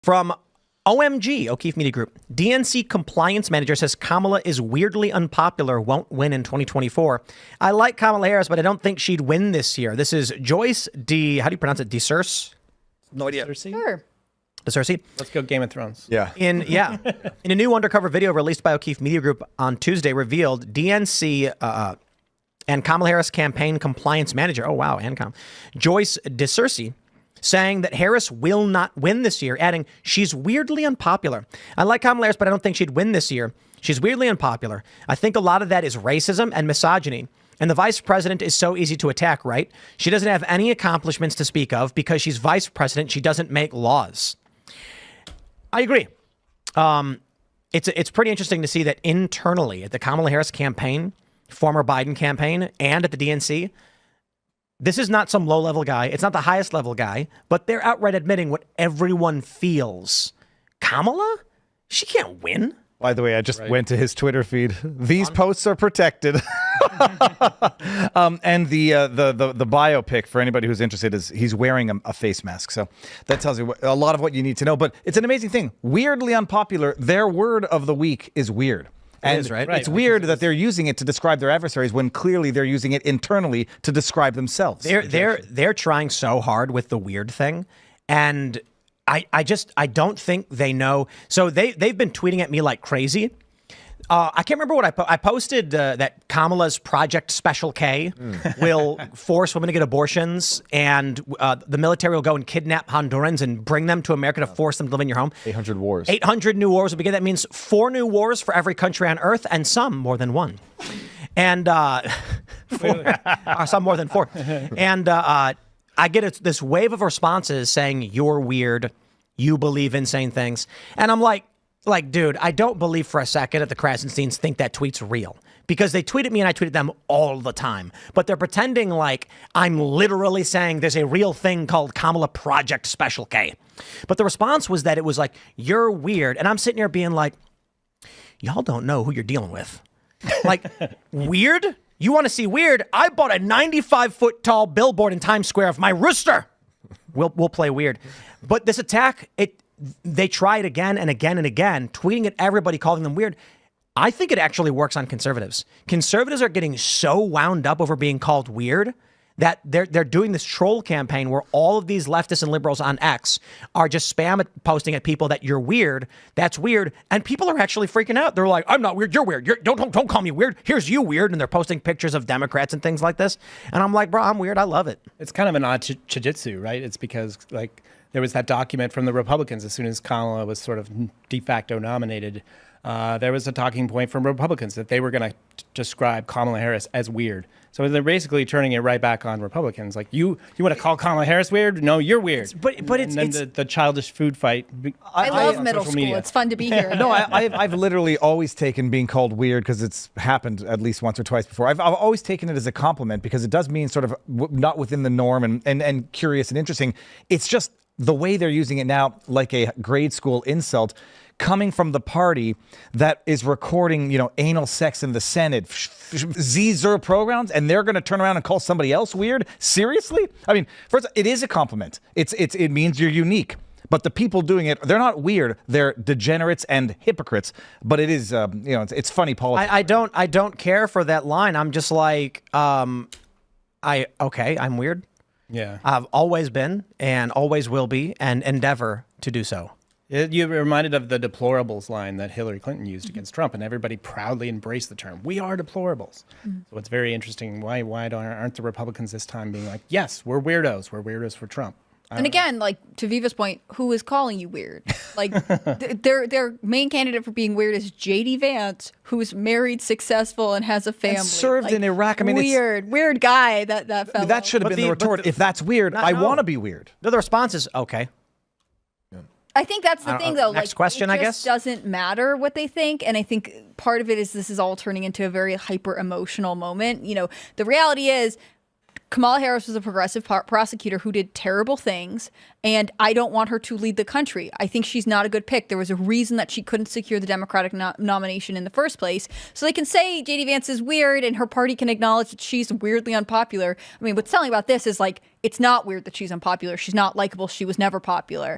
From OMG, O'Keefe Media Group, DNC compliance manager says Kamala is weirdly unpopular, won't win in 2024. I like Kamala Harris, but I don't think she'd win this year. This is Joyce how do you pronounce it? DeCerce? No idea. Sure. DeCerce? Let's go Game of Thrones. Yeah. In a new Undercover video released by O'Keefe Media Group on Tuesday, revealed DNC and Kamala Harris campaign compliance manager, Joyce DeCerce, saying that Harris will not win this year, adding, she's weirdly unpopular. I like Kamala Harris, but I don't think she'd win this year. She's weirdly unpopular. I think a lot of that is racism and misogyny. And the vice president is so easy to attack, right? She doesn't have any accomplishments to speak of because she's vice president. She doesn't make laws. I agree. It's pretty interesting to see that internally at the Kamala Harris campaign, former Biden campaign, and at the DNC, this is not some low-level guy. It's not the highest-level guy, but they're outright admitting what everyone feels. Kamala? She can't win. By the way, I just went to his Twitter feed. These posts are protected. And the biopic, for anybody who's interested, is he's wearing a face mask. So that tells you a lot of what you need to know. But it's an amazing thing. Weirdly unpopular. Their word of the week is weird. And is, right? It's weird that they're using it to describe their adversaries when clearly they're using it internally to describe themselves. They're trying so hard with the weird thing, and I don't think they know. So they've been tweeting at me like crazy. I can't remember what I posted that Kamala's Project Special K will force women to get abortions, and the military will go and kidnap Hondurans and bring them to America to force them to live in your home. 800 wars. 800 new wars will begin. That means 4 new wars for every country on Earth, and some more than 1. And some more than 4. And I get this wave of responses saying, you're weird, you believe insane things. And I'm like, dude, I don't believe for a second that the Krasensteins think that tweet's real, because they tweet at me and I tweet at them all the time. But they're pretending like I'm literally saying there's a real thing called Kamala Project Special K. But the response was that it was like, you're weird. And I'm sitting here being like, y'all don't know who you're dealing with. Like, weird? You want to see weird? I bought a 95-foot tall billboard in Times Square of my rooster. We'll play weird. But this attack, they try it again and again and again, tweeting at everybody, calling them weird. I think it actually works on conservatives. Conservatives are getting so wound up over being called weird that they're doing this troll campaign where all of these leftists and liberals on X are just posting at people that you're weird. That's weird. And people are actually freaking out. They're like, I'm not weird. You're weird. Don't call me weird. Here's you weird. And they're posting pictures of Democrats and things like this. And I'm like, bro, I'm weird. I love it. It's kind of an odd jiu-jitsu, right? It's because there was that document from the Republicans as soon as Kamala was sort of de facto nominated. There was a talking point from Republicans that they were going to describe Kamala Harris as weird. So they're basically turning it right back on Republicans. Like, you want to call Kamala Harris weird? No, you're weird. But it's the childish food fight. I love middle school. Media. It's fun to be here. No, I've literally always taken being called weird, because it's happened at least once or twice before. I've always taken it as a compliment, because it does mean sort of not within the norm and curious and interesting. It's just the way they're using it now, like a grade school insult, coming from the party that is recording, anal sex in the Senate, Zer programs, and they're going to turn around and call somebody else weird? Seriously? I mean, first, it is a compliment. It means you're unique. But the people doing it, they're not weird. They're degenerates and hypocrites. But it is, it's funny politics. I don't care for that line. I'm just like, I'm weird. Yeah. I've always been and always will be and endeavor to do so. You were reminded of the deplorables line that Hillary Clinton used against Trump, and everybody proudly embraced the term. We are deplorables. So it's very interesting. Why aren't the Republicans this time being like, yes, we're weirdos. We're weirdos for Trump. And again, like, to Viva's point, who is calling you weird? Like, their main candidate for being weird is J.D. Vance, who's married, successful, and has a family. And served in Iraq. I mean, weird guy, that fellow. That should have been the retort. If that's weird, I want to be weird. The response is, okay. I think that's the thing, though. Next question, I guess. It doesn't matter what they think, and I think part of it is this is all turning into a very hyper-emotional moment. The reality is, Kamala Harris was a progressive prosecutor who did terrible things, and I don't want her to lead the country. I think she's not a good pick. There was a reason that she couldn't secure the Democratic nomination in the first place. So they can say J.D. Vance is weird, and her party can acknowledge that she's weirdly unpopular. I mean, what's telling about this is, like, it's not weird that she's unpopular. She's not likable. She was never popular.